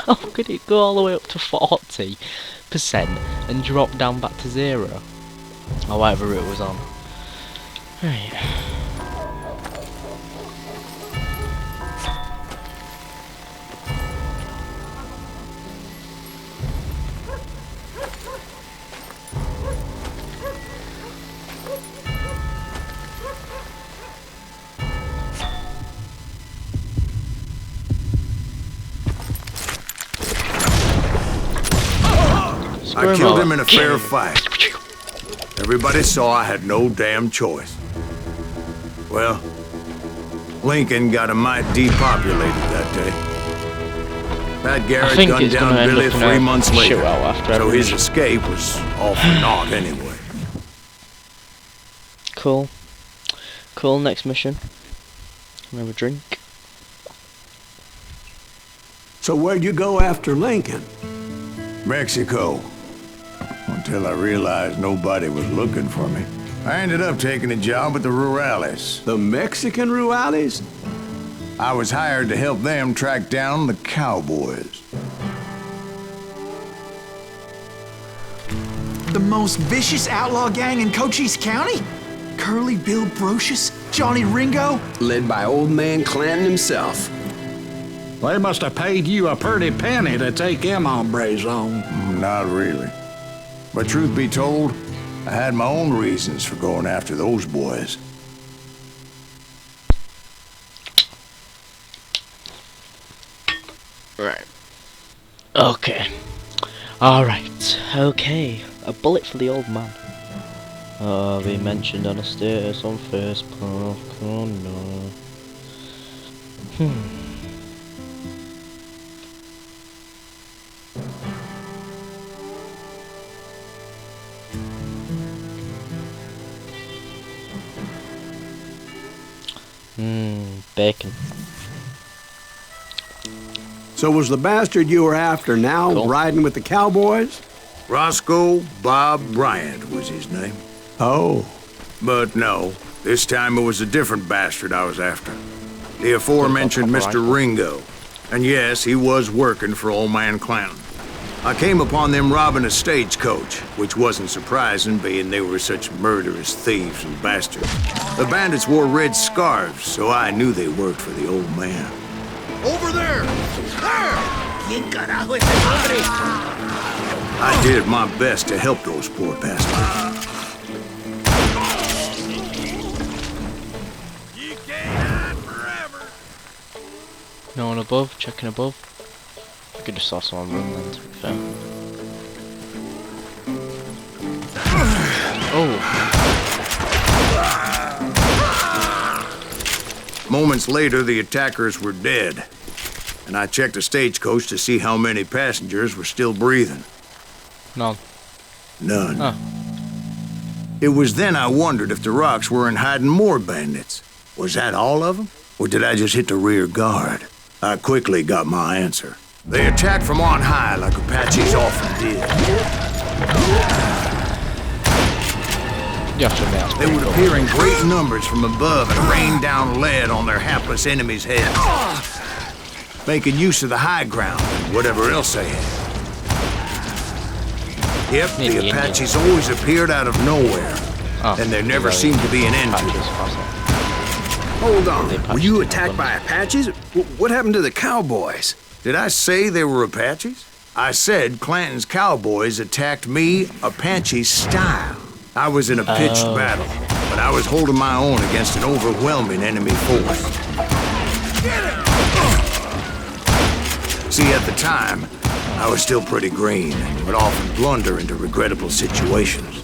How could it go all the way up to 40% and drop down back to 0? Or whatever it was on. Right. I killed him in a fair fight. Everybody saw I had no damn choice. Well, Lincoln got a mite depopulated that day. Pat Garrett gunned down Billy 3 months later, so his escape was all for naught anyway. Cool. Cool, next mission. Can I have a drink? So where'd you go after Lincoln? Mexico. Until I realized nobody was looking for me. I ended up taking a job with the Rurales. The Mexican Rurales? I was hired to help them track down the cowboys. The most vicious outlaw gang in Cochise County? Curly Bill Brocious? Johnny Ringo? Led by old man Clanton himself. They must have paid you a pretty penny to take them hombres on. Not really. But truth be told, I had my own reasons for going after those boys. Right. Okay. Alright. Okay. A bullet for the old man. Oh, we mentioned on a status on Facebook. Oh no. Bacon. So was the bastard you were after now riding with the cowboys? Roscoe Bob Bryant was his name. Oh. But no, this time it was a different bastard I was after. The aforementioned Mr. Ringo. And yes, he was working for old man Clanton. I came upon them robbing a stagecoach, which wasn't surprising, being they were such murderous thieves and bastards. The bandits wore red scarves, so I knew they worked for the old man. Over there! There! I did my best to help those poor bastards. You can't hide forever! No one above, checking above. I could just saw someone run then, to be fair. Oh. Moments later, the attackers were dead. And I checked the stagecoach to see how many passengers were still breathing. None. None. Oh. It was then I wondered if the rocks weren't hiding more bandits. Was that all of them? Or did I just hit the rear guard? I quickly got my answer. They attacked from on high like Apaches often did. They would appear in great numbers from above and rain down lead on their hapless enemies' heads, making use of the high ground and whatever else they had. Yep, the Apaches always appeared out of nowhere, and there never seemed to be an end to them. Hold on, were you attacked by Apaches? What happened to the cowboys? Did I say they were Apaches? I said Clanton's cowboys attacked me Apache style. I was in a pitched battle, but I was holding my own against an overwhelming enemy force. See, at the time, I was still pretty green and would often blunder into regrettable situations.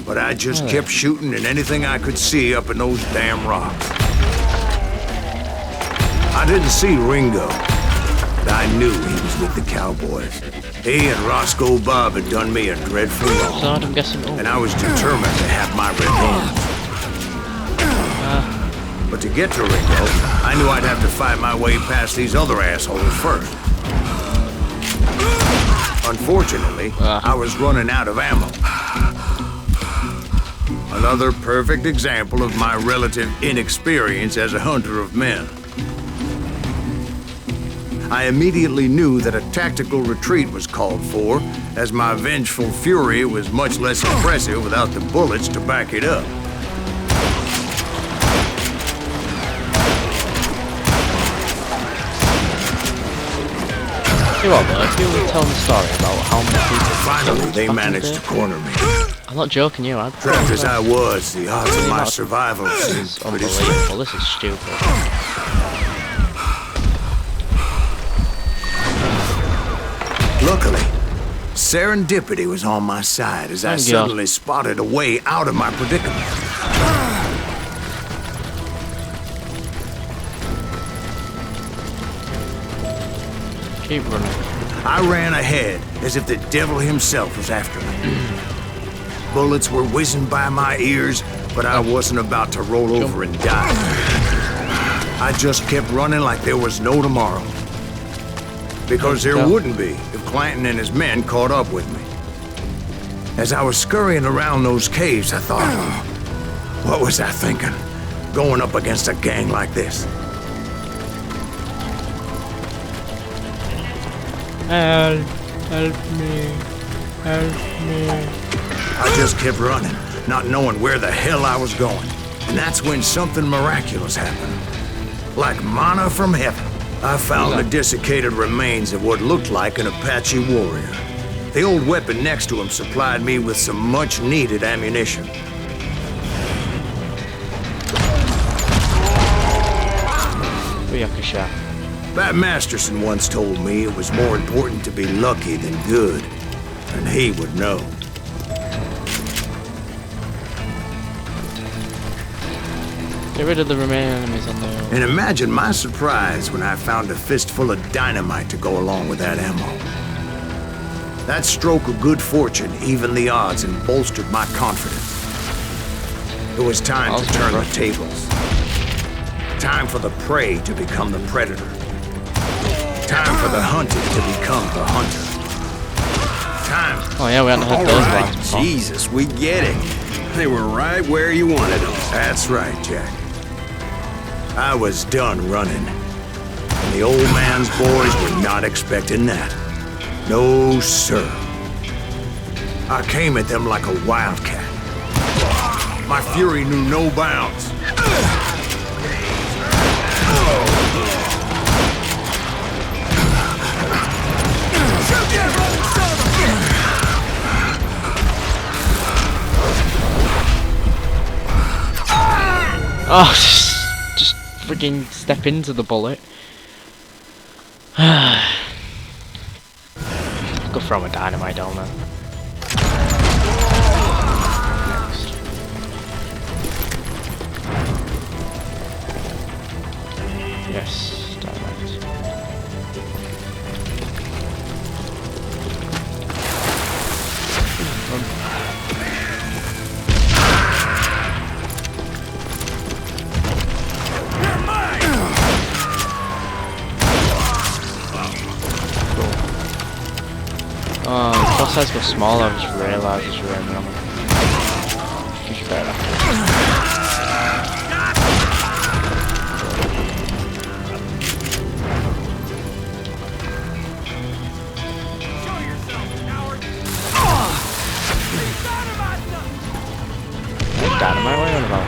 But I just kept shooting at anything I could see up in those damn rocks. I didn't see Ringo, but I knew he was with the cowboys. He and Roscoe Bob had done me a dreadful wrong, and I was determined to have my revenge. But to get to Ringo, I knew I'd have to fight my way past these other assholes first. Unfortunately, I was running out of ammo. Another perfect example of my relative inexperience as a hunter of men. I immediately knew that a tactical retreat was called for, as my vengeful fury was much less impressive without the bullets to back it up. You what, though, if you were telling the story about how many people... Finally, they managed to corner me. I'm not joking you, I'd Trapped as I was, the odds of my survival seemed This is pretty slim. unbelievable, this is stupid. Luckily, serendipity was on my side as I Thank God. suddenly spotted a way out of my predicament. Keep running. I ran ahead as if the devil himself was after me. Bullets were whizzing by my ears, but I wasn't about to roll over and die. I just kept running like there was no tomorrow. Because there wouldn't be if Clanton and his men caught up with me. As I was scurrying around those caves, I thought, what was I thinking? Going up against a gang like this? Help me. I just kept running, not knowing where the hell I was going. And that's when something miraculous happened. Like manna from heaven, I found the desiccated remains of what looked like an Apache warrior. The old weapon next to him supplied me with some much-needed ammunition. Booyakasha. Bat Masterson once told me it was more important to be lucky than good, and he would know. Get rid of the remaining enemies on the... And imagine my surprise when I found a fistful of dynamite to go along with that ammo. That stroke of good fortune evened the odds and bolstered my confidence. It was time to turn the tables. Time for the prey to become the predator. Time for the hunted to become the hunter. Time. Oh yeah, we hadn't heard All those right, lines before. Jesus, we get it. They were right where you wanted them. That's right, Jack. I was done running. And the old man's boys were not expecting that. No, sir. I came at them like a wildcat. My fury knew no bounds. Oh, just freaking step into the bullet. Go throw a dynamite down there. Next. Yes, dynamite. Oh, the boss size got smaller, I just realised as you were aiming on them. Just better. Dynamite, what are you on about?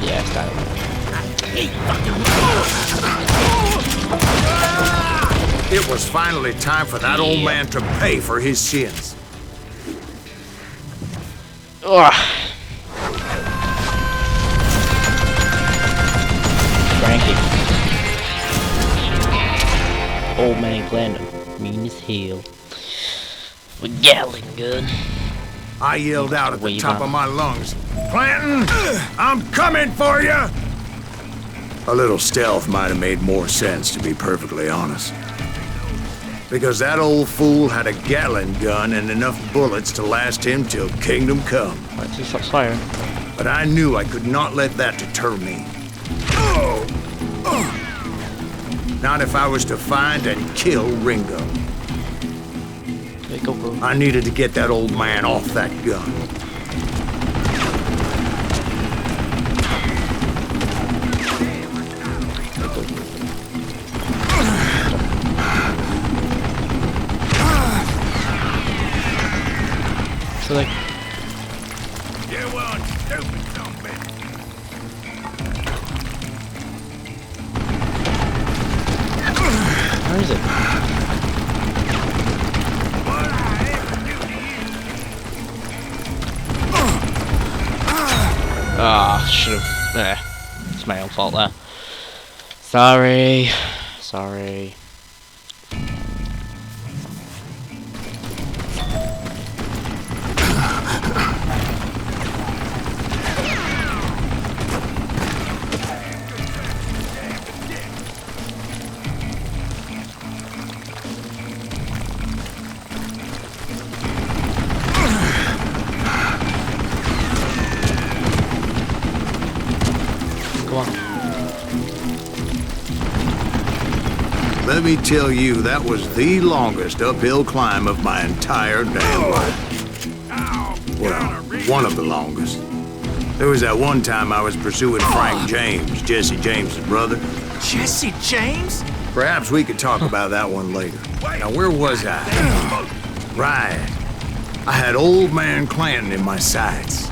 Yeah, it's dynamite. It was finally time for that old man to pay for his sins. Ugh. Frankie. Old man Glenn, mean as hell. With Gatling gun. I yelled out at the top of my lungs, Clanton, I'm coming for you! A little stealth might have made more sense, to be perfectly honest. Because that old fool had a Gatling gun and enough bullets to last him till kingdom come. Let's see, stop firing. But I knew I could not let that deter me. Not if I was to find and kill Ringo. Okay, go, go. I needed to get that old man off that gun. Silly. You one stupid son of a bitch. Where is it? What I ever do to you? Ah, should have. There. It's my own fault there. Sorry. Sorry. Come on. Let me tell you, that was the longest uphill climb of my entire damn life. Well, one of the longest. There was that one time I was pursuing Frank James, Jesse James's brother. Jesse James? Perhaps we could talk about that one later. Now, where was I? Right. I had old man Clanton in my sights.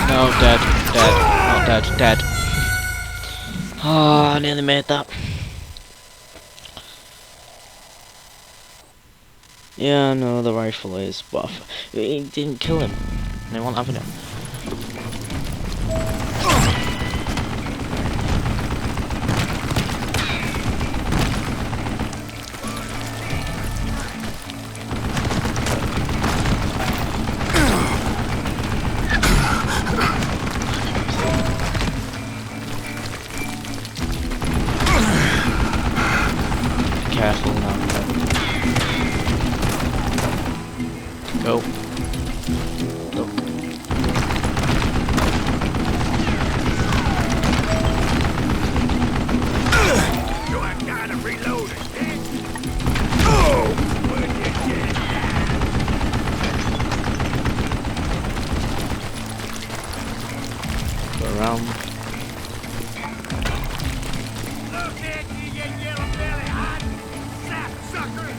No, dead. Not dead. Oh, I nearly made that. Yeah, I know the rifle is, but he didn't kill him. They won't having it. Careful now. Go. Go. So I gotta reload it. Go around. Look at you, you yellow belly hot sapsucker.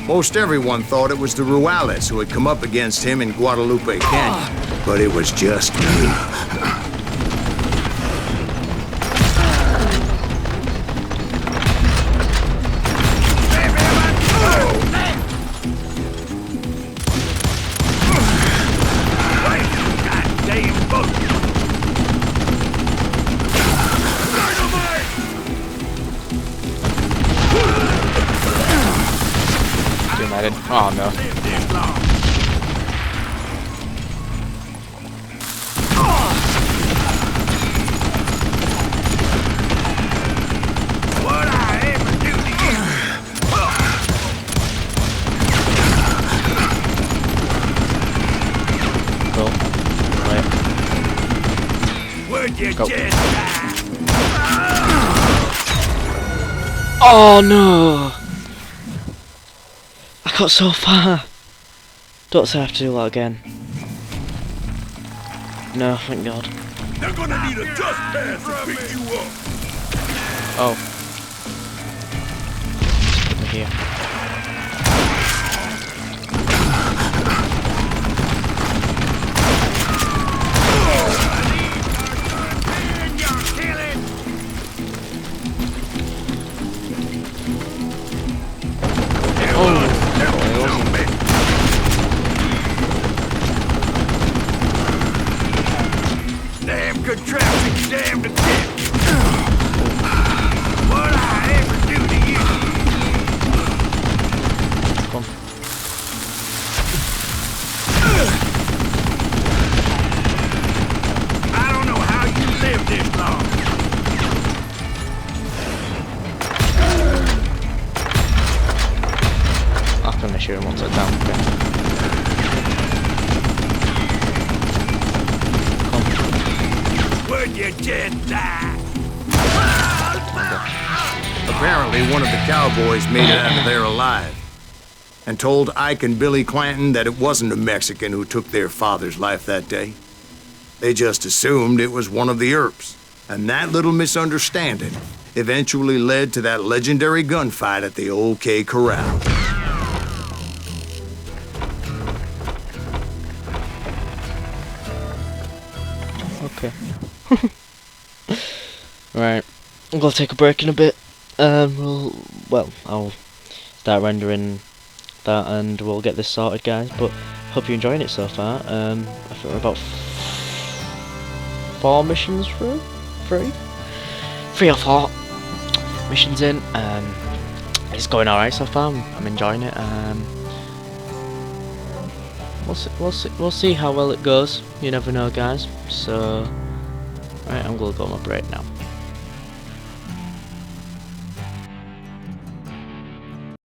Most everyone thought it was the Ruales who had come up against him in Guadalupe Canyon, but it was just me. United. Oh no. What I ever do to you? Cool. Right. Would you Go. just die? Oh no! I got so far. Don't say I have to do that again. No, thank God. They're gonna need a dust pan to pick you up. Oh. Over here. Damn contraption, damn the tip. What I ever do to you? Come. I don't know how you live this long. I'm gonna shoot him once I down. Would you just die? Apparently, one of the cowboys made it out of there alive and told Ike and Billy Clanton that it wasn't a Mexican who took their father's life that day. They just assumed it was one of the Earps. And that little misunderstanding eventually led to that legendary gunfight at the OK Corral. Okay. Right. I'm gonna take a break in a bit. I'll start rendering that and we'll get this sorted, guys. But hope you're enjoying it so far. I think we're about 4 missions through? 3 or 4 missions in. It's going alright so far. I'm enjoying it. We'll see how well it goes. You never know, guys. So, right, I'm gonna go on my break now.